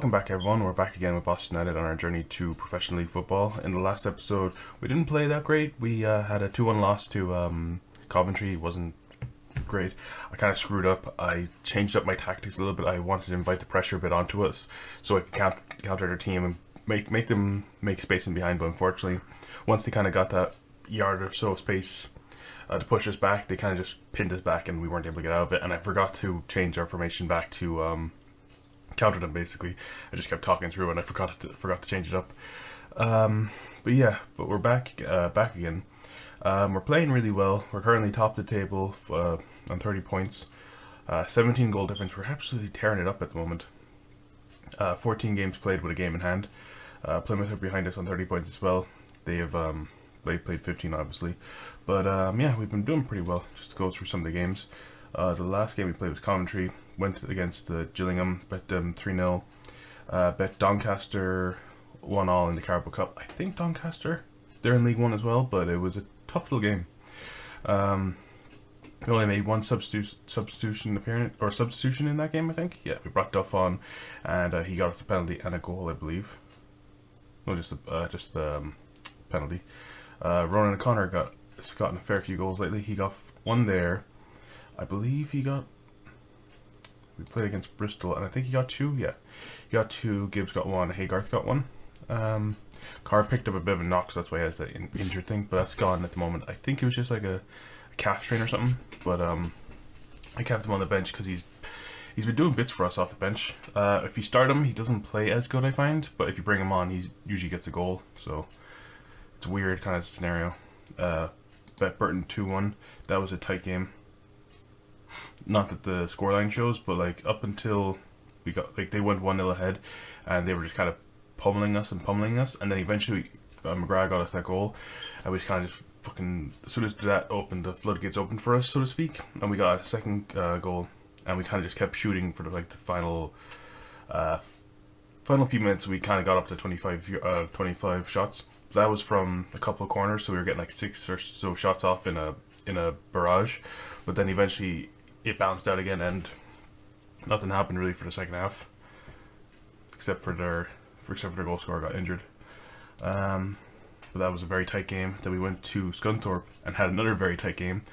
welcome back everyone. We're back again with Boston United on our journey to professional league football. In the last episode, we didn't play that great. We had a 2-1 loss to Coventry. It wasn't great. I kind of screwed up. I changed up my tactics a little bit. I wanted to invite the pressure a bit onto us so I could counter their team and make them make space in behind. But unfortunately, once they kind of got that yard or so space to push us back, they kind of just pinned us back and we weren't able to get out of it. And I forgot to change our formation back to counter them. Basically, I just kept talking through and I forgot to change it up. But we're back again. We're playing really well. We're currently top of the table on 30 points. 17 goal difference. We're absolutely tearing it up at the moment. 14 games played with a game in hand. Plymouth are behind us on 30 points as well. They have played 15 obviously. But we've been doing pretty well. Just to go through some of the games. The last game we played was Coventry. Went against Gillingham, bet them 3-0. Bet Doncaster 1-1 in the Carabao Cup. I think Doncaster, they're in League One as well, but it was a tough little game. We only made one substitution in that game, I think. Yeah, we brought Duff on, and he got us a penalty and a goal, I believe. No, just a penalty. Ronan O'Connor has gotten a fair few goals lately. He got one there. I believe we played against Bristol, and I think he got two. Yeah, he got two. Gibbs got one. Haygarth got one. Carr picked up a bit of a knock, so that's why he has that injured thing, but that's gone at the moment. I think it was just like a calf strain or something, but I kept him on the bench because he's been doing bits for us off the bench. If you start him, he doesn't play as good, I find, but if you bring him on, he usually gets a goal, so it's a weird kind of scenario. Bet Burton 2-1. That was a tight game. Not that the scoreline shows, but like up until we got, like, they went 1-0 ahead and they were just kind of pummeling us, and then eventually McGrath got us that goal, and we just kind of just fucking, as soon as that opened, the floodgates opened for us, so to speak, and we got a second goal, and we kind of just kept shooting for the final few minutes. We kind of got up to 25 shots. That was from a couple of corners, so we were getting like 6 or so shots off in a barrage, but then eventually it bounced out again, and nothing happened really for the second half, except for their goal scorer got injured. But that was a very tight game. Then we went to Scunthorpe and had another very tight game.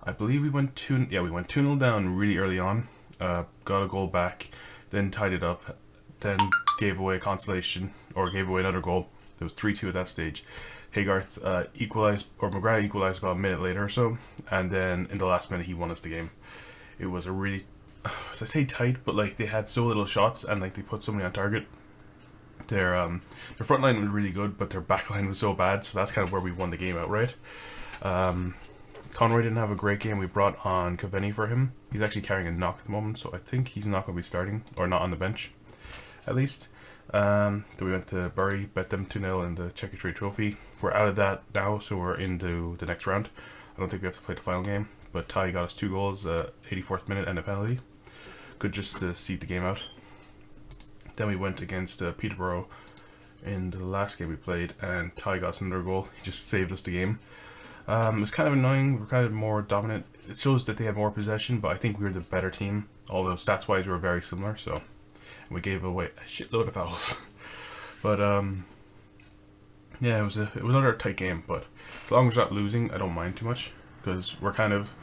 I believe we went 2-0 down really early on, got a goal back, then tied it up, then gave away a consolation, or gave away another goal. It was 3-2 at that stage. Haygarth McGrath equalised about a minute later or so, and then in the last minute he won us the game. It was a really, as I say, tight, but like they had so little shots and like they put so many on target. Their front line was really good, but their back line was so bad, so that's kind of where we won the game outright. Conroy didn't have a great game. We brought on Cavani for him. He's actually carrying a knock at the moment, so I think he's not going to be starting, or not on the bench, at least. Then we went to Bury, bet them 2-0 in the Checker Trade Trophy. We're out of that now, so we're into the next round. I don't think we have to play the final game, but Ty got us 2 goals, 84th minute and a penalty. Good just to see the game out. Then we went against Peterborough in the last game we played, and Ty got us another goal. He just saved us the game. It was kind of annoying. We're kind of more dominant. It shows that they had more possession, but I think we were the better team. Although stats-wise we were very similar, so and we gave away a shitload of fouls. But it was another tight game. But as long as we're not losing, I don't mind too much, because we're kind of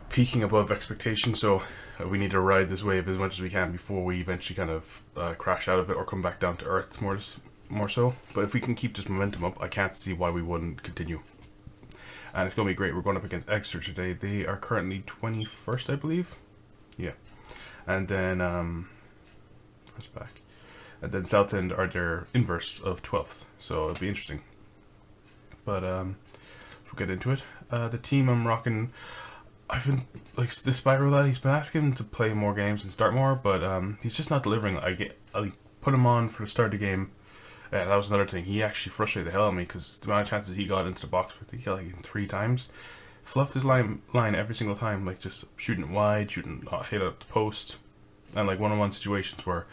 peaking above expectation. So we need to ride this wave as much as we can before we eventually kind of crash out of it or come back down to earth more so. But if we can keep this momentum up, I can't see why we wouldn't continue. And it's going to be great. We're going up against Exeter today. They are currently 21st, I believe. Yeah. And then what's back? And then Southend are their inverse of 12th. So it'll be interesting. But we'll get into it. The team I'm rocking, I've been, like, the Spyro lad, he's been asking him to play more games and start more, but he's just not delivering. I put him on for the start of the game. That was another thing. He actually frustrated the hell out of me, because the amount of chances he got into the box, he got like 3 times. Fluffed his line every single time, like just shooting it wide, hit at the post, and like one-on-one situations where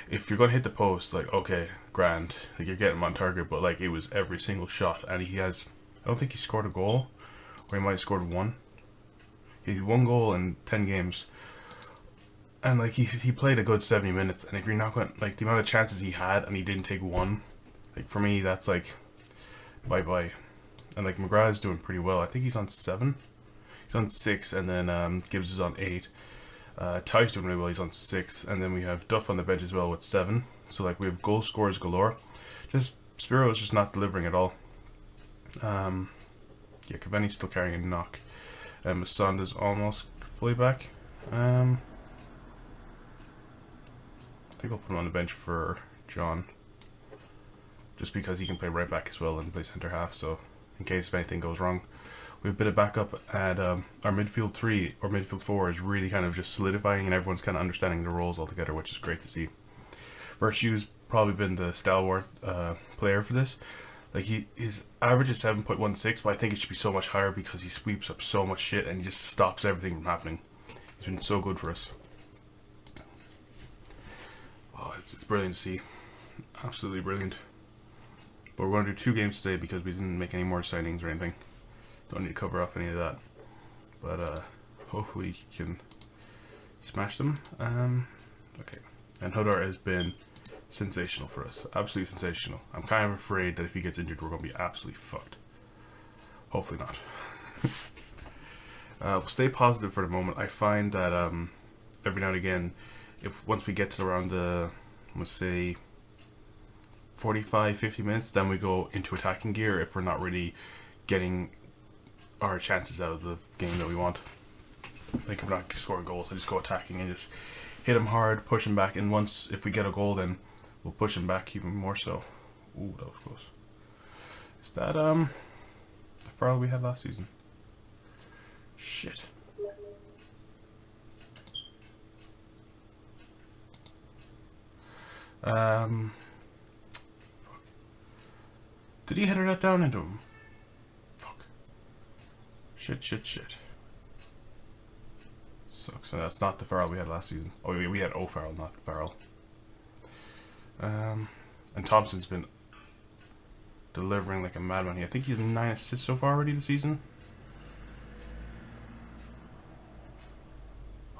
if you're going to hit the post, like, okay, grand, like you're getting him on target, but like it was every single shot, and I don't think he scored a goal, or he might have scored one. He's 1 goal in 10 games. And like he played a good 70 minutes, and if you're not going, like, the amount of chances he had and he didn't take one, like, for me that's like bye bye. And like McGrath's doing pretty well. I think he's on 7. He's on 6, and then Gibbs is on 8. Ty's doing really well. He's on 6, and then we have Duff on the bench as well with 7. So like we have goal scorers galore. Just Spiro is just not delivering at all. Yeah, Cavani's still carrying a knock. Masanda's almost fully back. I think I'll put him on the bench for John, just because he can play right back as well and play centre half. So in case if anything goes wrong, we have a bit of backup. And our midfield 3 or midfield 4 is really kind of just solidifying, and everyone's kind of understanding the roles altogether, which is great to see. Virtue's probably been the stalwart player for this. Like his average is 7.16, but I think it should be so much higher because he sweeps up so much shit and he just stops everything from happening. He's been so good for us. Oh, it's brilliant to see. Absolutely brilliant. But we're going to do 2 games today because we didn't make any more signings or anything. Don't need to cover off any of that. But hopefully he can smash them. Okay. And Hodor has been sensational for us. Absolutely sensational. I'm kind of afraid that if he gets injured, we're going to be absolutely fucked. Hopefully not. We'll stay positive for the moment. I find that every now and again, once we get to around the, let's say, 45-50 minutes, then we go into attacking gear if we're not really getting our chances out of the game that we want. Like if we're not scoring goals, I just go attacking and just hit him hard, push him back, and once, if we get a goal, then we'll push him back even more so. Ooh, that was close. Is that the foul we had last season? Shit. Fuck. Did he header that down into him? Fuck. Shit. Sucks. So that's not the Farrell we had last season. Oh, we had O'Farrell, not Farrell. And Thompson's been delivering like a madman. I think he has 9 assists so far already this season.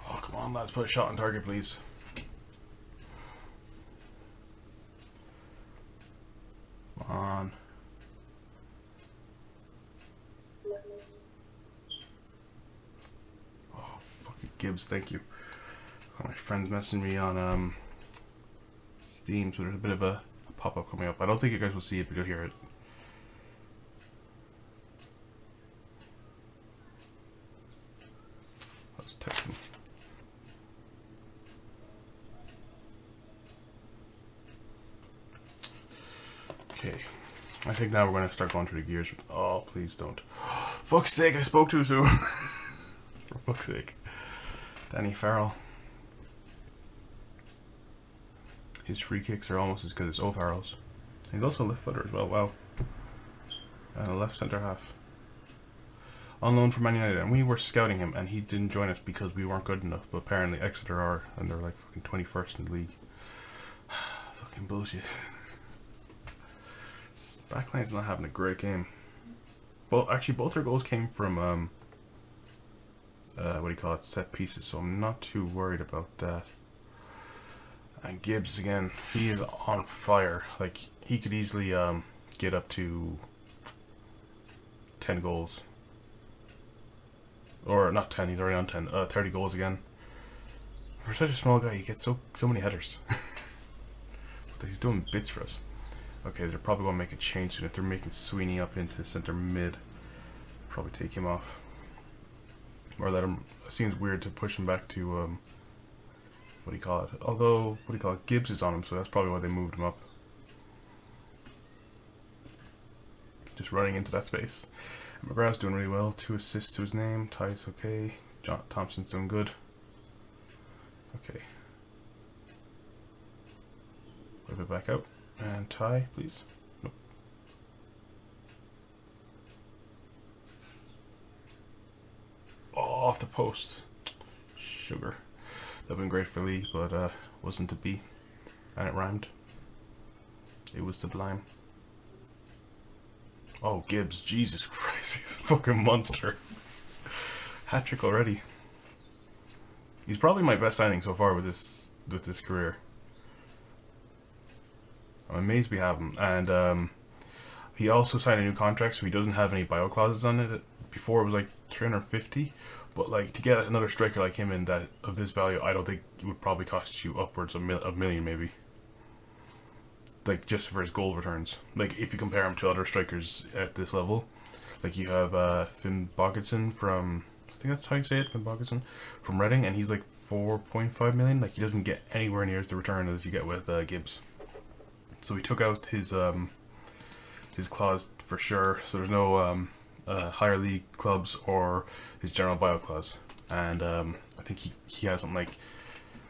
Oh, come on, lads, put a shot on target, please. Come on. Oh, fucking Gibbs, thank you. Oh, my friend's messaging me on Steam, so there's a bit of a pop-up coming up. I don't think you guys will see it, but you'll hear it. I was texting. Okay, I think now we're going to start going through the gears. Oh, please don't. Fuck's sake, I spoke too soon. For fuck's sake. Danny Farrell. His free kicks are almost as good as O'Farrell's. He's also a left footer as well, wow. And a left centre half. On loan from Man United, and we were scouting him, and he didn't join us because we weren't good enough, but apparently Exeter are, and they're like fucking 21st in the league. Fucking bullshit. Backline's not having a great game. Well, actually, both their goals came from, what do you call it, set pieces, so I'm not too worried about that. And Gibbs, again, he is on fire. Like, he could easily get up to 10 goals. Or, not 10, he's already on 10. 30 goals again. For such a small guy, he gets so many headers. But he's doing bits for us. Okay, they're probably going to make a change soon. If they're making Sweeney up into centre mid, probably take him off. Or let him... It seems weird to push him back to... what do you call it? Although, what do you call it? Gibbs is on him, so that's probably why they moved him up. Just running into that space. McGrath's doing really well. 2 assists to his name. Ty's okay. John Thompson's doing good. Okay. Whip it back out. And Ty, please. Nope. Oh, off the post. Sugar. That would have been great for Lee, but wasn't to be. And it rhymed. It was sublime. Oh, Gibbs. Jesus Christ. He's a fucking monster. Hat-trick already. He's probably my best signing so far with this career. I'm amazed we have him. And he also signed a new contract, so he doesn't have any bio clauses on it. Before it was like 350, but like to get another striker like him in that of this value, I don't think it would probably cost you upwards of a million maybe. Like just for his goal returns. Like if you compare him to other strikers at this level, like you have Finn Bogason from, I think that's how you say it, Finn Bogason from Reading, and he's like 4.5 million. Like he doesn't get anywhere near the return as you get with Gibbs. So he took out his clause for sure. So there's no higher league clubs or his general bio clause, and I think he has something like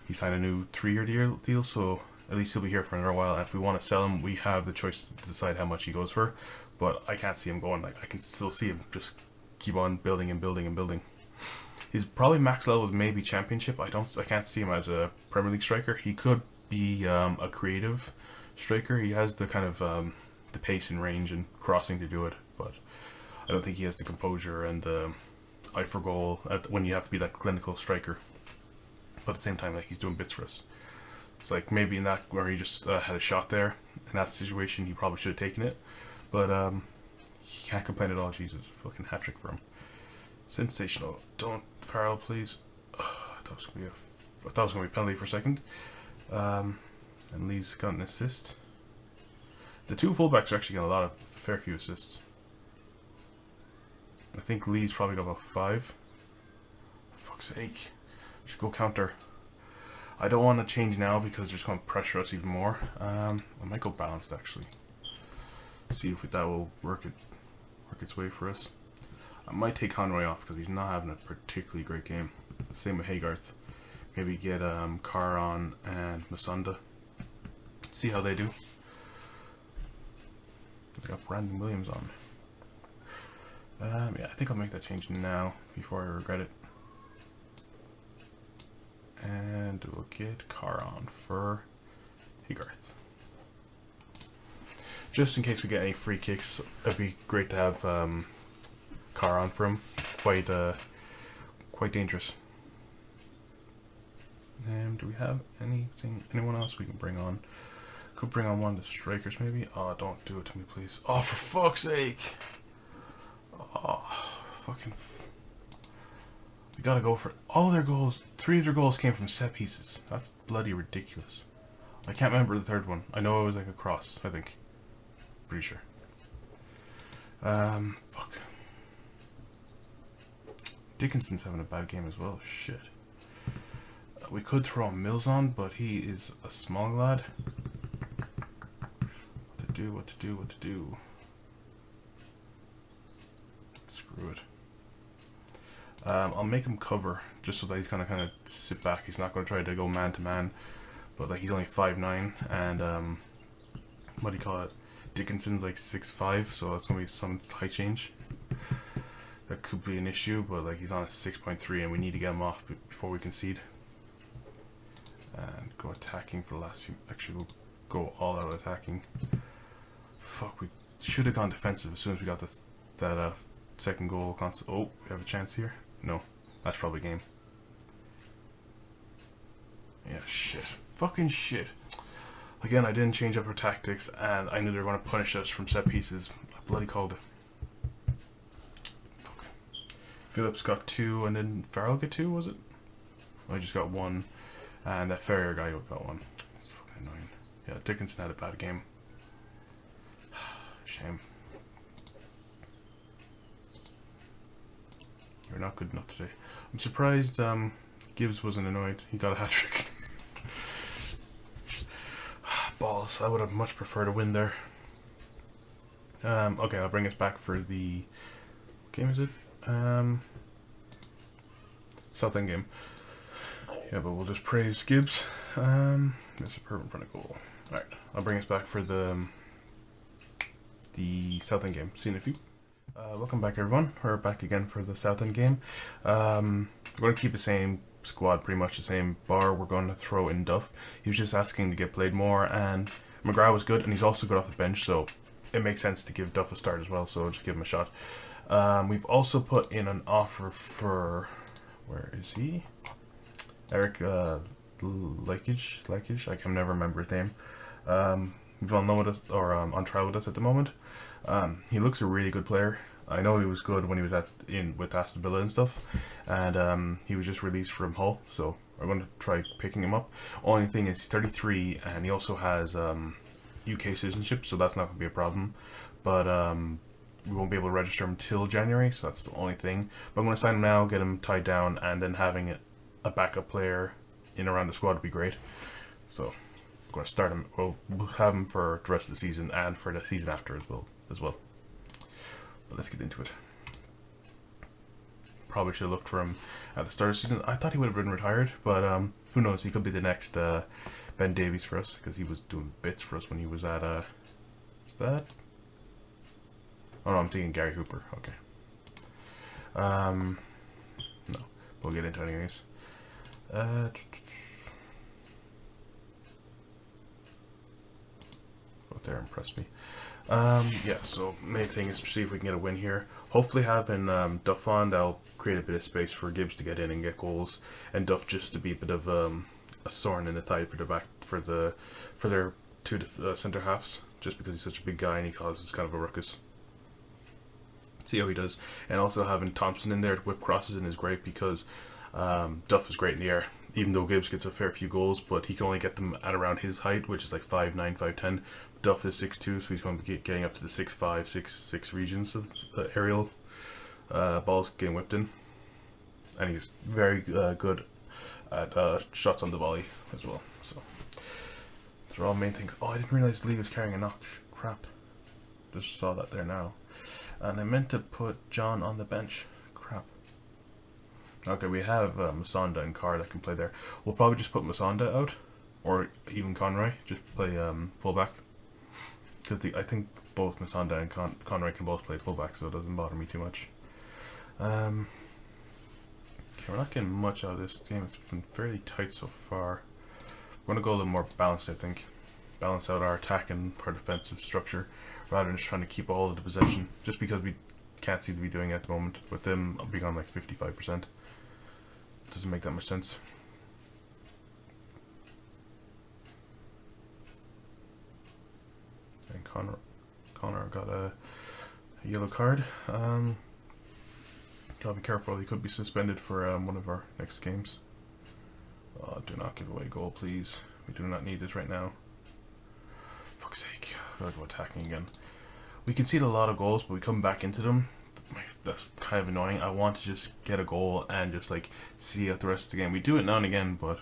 he signed a new 3-year deal, so at least he'll be here for another while. And if we want to sell him, we have the choice to decide how much he goes for, but I can't see him going. Like I can still see him just keep on building and building and building. His probably max level is maybe championship. I can't see him as a Premier League striker. He could be a creative striker. He has the kind of the pace and range and crossing to do it, but I don't think he has the composure and the eye for goal when you have to be that clinical striker. But at the same time, like he's doing bits for us. It's like maybe in that where he just had a shot there in that situation, he probably should have taken it. But he can't complain at all. Jesus, fucking hat trick for him. Sensational. Don't Farrell, please. I thought it was gonna be a penalty for a second. And Lee's got an assist. The two fullbacks are actually getting a fair few assists. I think Lee's probably got about 5. For fuck's sake. Should go counter. I don't want to change now because they're just going to pressure us even more. I might go balanced actually. See if that will work its way for us. I might take Conroy off because he's not having a particularly great game. Same with Haygarth. Maybe get Caron and Masunda. See how they do. They got Brandon Williams on. Yeah, I think I'll make that change now before I regret it. And we'll get Caron for Haygarth. Just in case we get any free kicks, it'd be great to have Caron for him. Quite dangerous. Do we have anyone else we can bring on? Could bring on one of the strikers maybe. Oh, don't do it to me, please. Oh, for fuck's sake! Oh, fucking. We gotta go for all their goals. 3 of their goals came from set pieces. That's bloody ridiculous. I can't remember the third one. I know it was like a cross, I think. Pretty sure. Fuck. Dickinson's having a bad game as well. Shit. We could throw Mills on, but he is a small lad. What to do. Screw it. I'll make him cover just so that he's kind of sit back. He's not going to try to go man to man, but like he's only 5'9", and what do you call it? Dickinson's like 6'5", so that's going to be some height change. That could be an issue, but like he's on a 6.3, and we need to get him off before we concede. And go attacking for the last few. Actually, we'll go all out attacking. Fuck, we should have gone defensive as soon as we got that second goal. Oh, we have a chance here. No, that's probably game. Yeah, shit. Fucking shit. Again, I didn't change up our tactics, and I knew they were going to punish us from set pieces. I bloody called it. Fuck. Phillips got 2, and then Farrell get 2, was it? I just got 1, and that Ferrier guy got 1. It's fucking annoying. Yeah, Dickinson had a bad game. Shame. You're not good enough today. I'm surprised Gibbs wasn't annoyed. He got a hat-trick. Balls. I would have much preferred a win there. Okay, I'll bring us back for the... What game is it? Southend game. Yeah, but we'll just praise Gibbs. There's a perp in front of goal. Alright, I'll bring us back for the Southend game. See you in a few. Welcome back, everyone. We're back again for the Southend game. We're going to keep the same squad, pretty much the same bar. We're going to throw in Duff. He was just asking to get played more, and McGrath was good, and he's also good off the bench, so it makes sense to give Duff a start as well, so I'll just give him a shot. We've also put in an offer for... Where is he? Eric Lakage, I can never remember his name. He's on loan with us, or on trial with us at the moment. He looks a really good player. I know he was good when he was with Aston Villa and stuff, and he was just released from Hull, so I'm going to try picking him up. Only thing is, he's 33, and he also has UK citizenship, so that's not going to be a problem. But we won't be able to register him till January, so that's the only thing. But I'm going to sign him now, get him tied down, and then having a backup player in around the squad would be great. So I'm going to start him. We'll have him for the rest of the season and for the season after as well. But let's get into it. Probably should have looked for him at the start of the season. I thought he would have been retired, but who knows? He could be the next Ben Davies for us, because he was doing bits for us when he was at is that? Oh no, I'm thinking Gary Hooper. Okay. No, we'll get into it anyways. Go there and press me. Yeah, so main thing is to see if we can get a win here. Hopefully having Duff on, that'll create a bit of space for Gibbs to get in and get goals, and Duff just to be a bit of a thorn in the side for their two centre halves, just because he's such a big guy and he causes kind of a ruckus. See how he does. And also having Thompson in there to whip crosses in is great, because Duff is great in the air, even though Gibbs gets a fair few goals, but he can only get them at around his height, which is like 5'9", 5'10". Duff is 6'2", so he's going to be getting up to the 6'5", 6'6" regions of aerial balls getting whipped in. And he's very good at shots on the volley as well. So those are all main things. Oh, I didn't realize Lee was carrying a knock. Crap. Just saw that there now. And I meant to put John on the bench. Crap. Okay, we have Masonda and Carr that can play there. We'll probably just put Masonda out, or even Conroy, just play fullback. Because I think both Masonda and Conroy can both play fullback, so it doesn't bother me too much. Okay, we're not getting much out of this game. It's been fairly tight so far. We're going to go a little more balanced, I think. Balance out our attack and our defensive structure, rather than just trying to keep all of the possession, just because we can't seem to be doing it at the moment. With them being on like 55%. Doesn't make that much sense. And Connor got a yellow card. Gotta be careful, he could be suspended for one of our next games. Do not give away a goal, please. We do not need this right now. Fuck's sake, gotta go attacking again. We concede a lot of goals, but we come back into them. That's kind of annoying. I want to just get a goal and just like see out the rest of the game. We do it now and again, but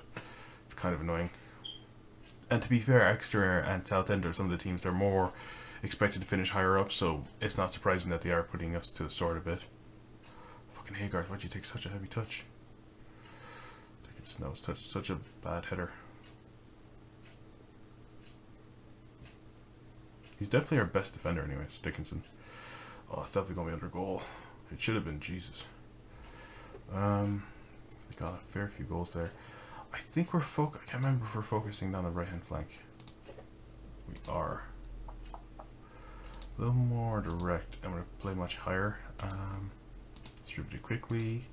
it's kind of annoying. And to be fair, Exeter and Southend are some of the teams, they're more expected to finish higher up, so it's not surprising that they are putting us to the sword a bit. Fucking Haygarth, why'd you take such a heavy touch? That was such a bad header. He's definitely our best defender anyways, Dickinson. Oh, it's definitely going to be under goal. It should have been, Jesus. We got a fair few goals there. I think I can't remember if we're focusing down the right-hand flank. We are. A little more direct, and we're going to play much higher. Distribute it quickly.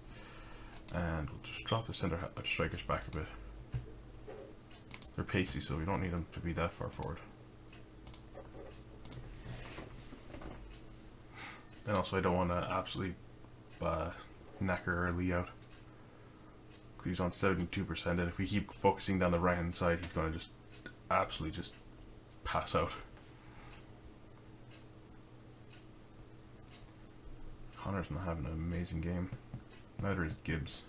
And we'll just drop the center strikers back a bit. They're pacey, so we don't need them to be that far forward. And also, I don't want to absolutely knacker Lee out. He's on 72%, and if we keep focusing down the right hand side, he's going to just absolutely just pass out. Connor's not having an amazing game. Neither is Gibbs.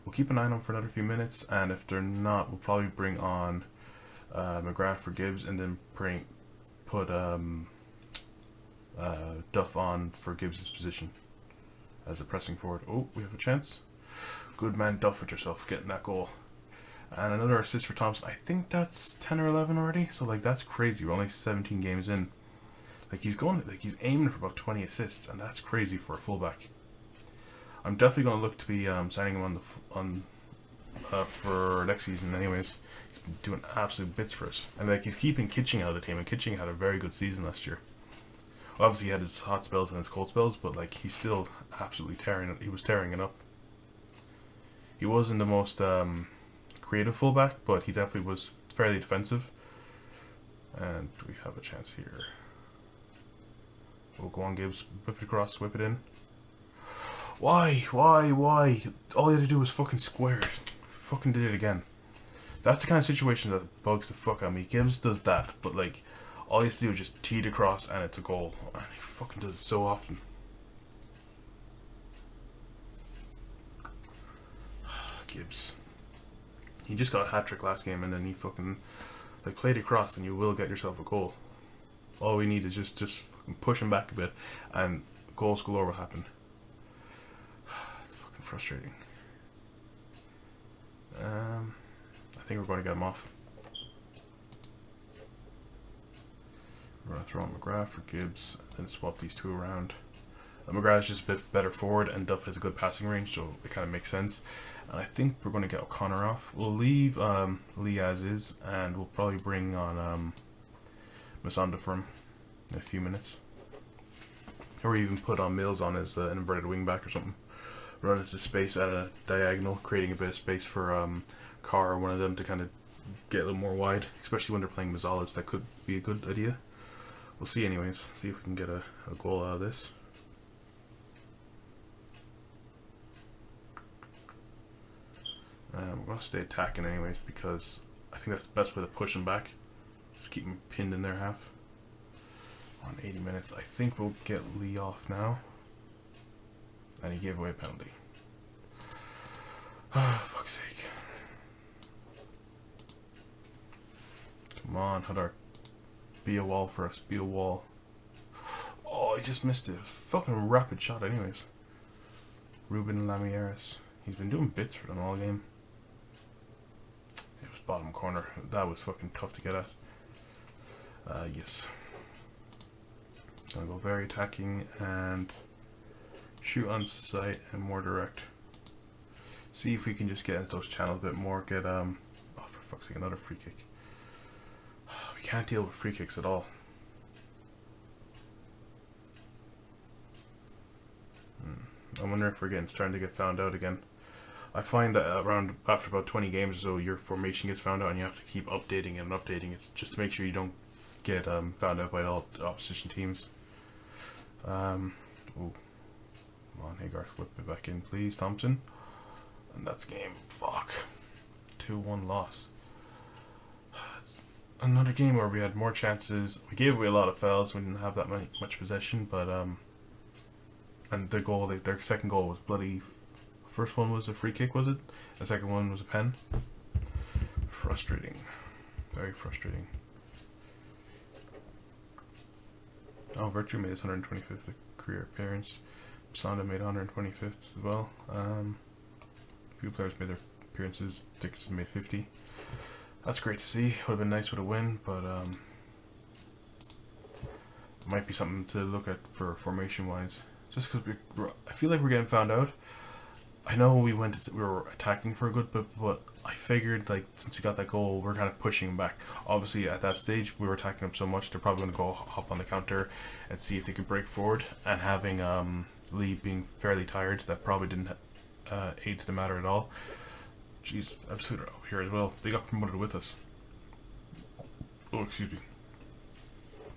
We'll keep an eye on them for another few minutes, and if they're not, we'll probably bring on McGrath for Gibbs, and then put Duff on for Gibbs' position as a pressing forward. Oh, we have a chance. Good man, Duff with yourself, getting that goal. And another assist for Thompson. I think that's 10 or 11 already, so like that's crazy. We're only 17 games in. Like he's aiming for about 20 assists, and that's crazy for a fullback. I'm definitely going to look to be signing him for next season anyways. He's been doing absolute bits for us. And like he's keeping Kitching out of the team, and Kitching had a very good season last year. Obviously he had his hot spells and his cold spells, but like he's still absolutely tearing it. He was tearing it up. He wasn't the most creative fullback, but he definitely was fairly defensive. And we have a chance here. Oh, go on, Gibbs. Whip it across, whip it in. Why? All you had to do was fucking square it. Fucking did it again. That's the kind of situation that bugs the fuck out of me. Gibbs does that, but like, all he has to do is just tee it across and it's a goal. And he fucking does it so often. Gibbs. He just got a hat-trick last game and then he fucking like played across and you will get yourself a goal. All we need is just fucking push him back a bit and goals galore will happen. It's fucking frustrating. I think we're going to get him off. We're going to throw in McGrath for Gibbs and swap these two around. McGrath is just a bit better forward and Duff has a good passing range, so it kind of makes sense. And I think we're going to get O'Connor off. We'll leave Lee as is, and we'll probably bring on Masanda for him in a few minutes. Or even put on Mills on as an inverted wing back or something. Run into space at a diagonal, creating a bit of space for Carr or one of them to kind of get a little more wide, especially when they're playing Mazzales. That could be a good idea. We'll see anyways. See if we can get a goal out of this. We're going to stay attacking anyways because I think that's the best way to push him back. Just keep him pinned in their half. On 80 minutes. I think we'll get Lee off now. And he gave away a penalty. Ah, fuck's sake. Come on, Hadar. Be a wall for us. Be a wall. Oh, he just missed it. Fucking rapid shot anyways. Ruben Lamieres. He's been doing bits for them all game. It was bottom corner. That was fucking tough to get at. Yes. Gonna go very attacking and shoot on sight and more direct. See if we can just get into those channels a bit more. Get oh, for fuck's sake, another free kick. We can't deal with free kicks at all. I wonder if we're starting to get found out again. I find that after about 20 games or so, your formation gets found out and you have to keep updating and updating it just to make sure you don't get found out by all the opposition teams. Ooh. Come on, Haygarth, whip it back in, please, Thompson. And that's game. Fuck. 2-1 loss. It's another game where we had more chances. We gave away a lot of fouls. We didn't have that much possession, but and their goal, their second goal was bloody. First one was a free kick, was it? The second one was a pen. Frustrating. Very frustrating. Oh, Virtue made his 125th career appearance. Sonda made 125th as well. A few players made their appearances. Dixon made 50. That's great to see. Would have been nice with a win, but it might be something to look at for formation-wise. Just because I feel like we're getting found out. I know we were attacking for a good bit, but I figured like since we got that goal, we're kind of pushing back. Obviously, at that stage, we were attacking them so much, they're probably going to go hop on the counter and see if they could break forward. And having Lee being fairly tired, that probably didn't aid to the matter at all. Jeez, absolutely up here as well. They got promoted with us. Oh, excuse me.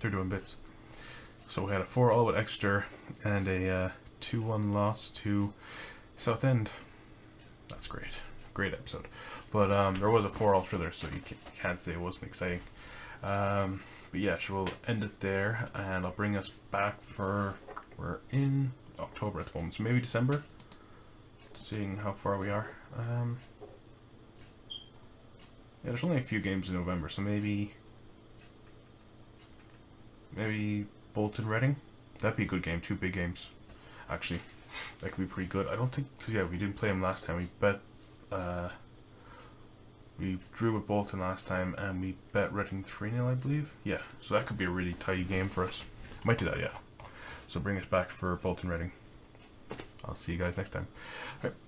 They're doing bits. So we had a 4-all with Exeter and a 2-1 loss to Southend. That's great. Great episode. But there was a 4-all thriller, so you can't say it wasn't exciting. But yeah, so we'll end it there, and I'll bring us back for... We're in October at the moment, so maybe December? Seeing how far we are. Yeah, there's only a few games in November, so maybe Bolton Reading? That'd be a good game, 2 big games. Actually, that could be pretty good. I don't think, because yeah, we didn't play them last time. We bet, we drew with Bolton last time, and we bet Reading 3-0, I believe. Yeah, so that could be a really tidy game for us. Might do that, yeah. So bring us back for Bolton Reading. I'll see you guys next time. All right.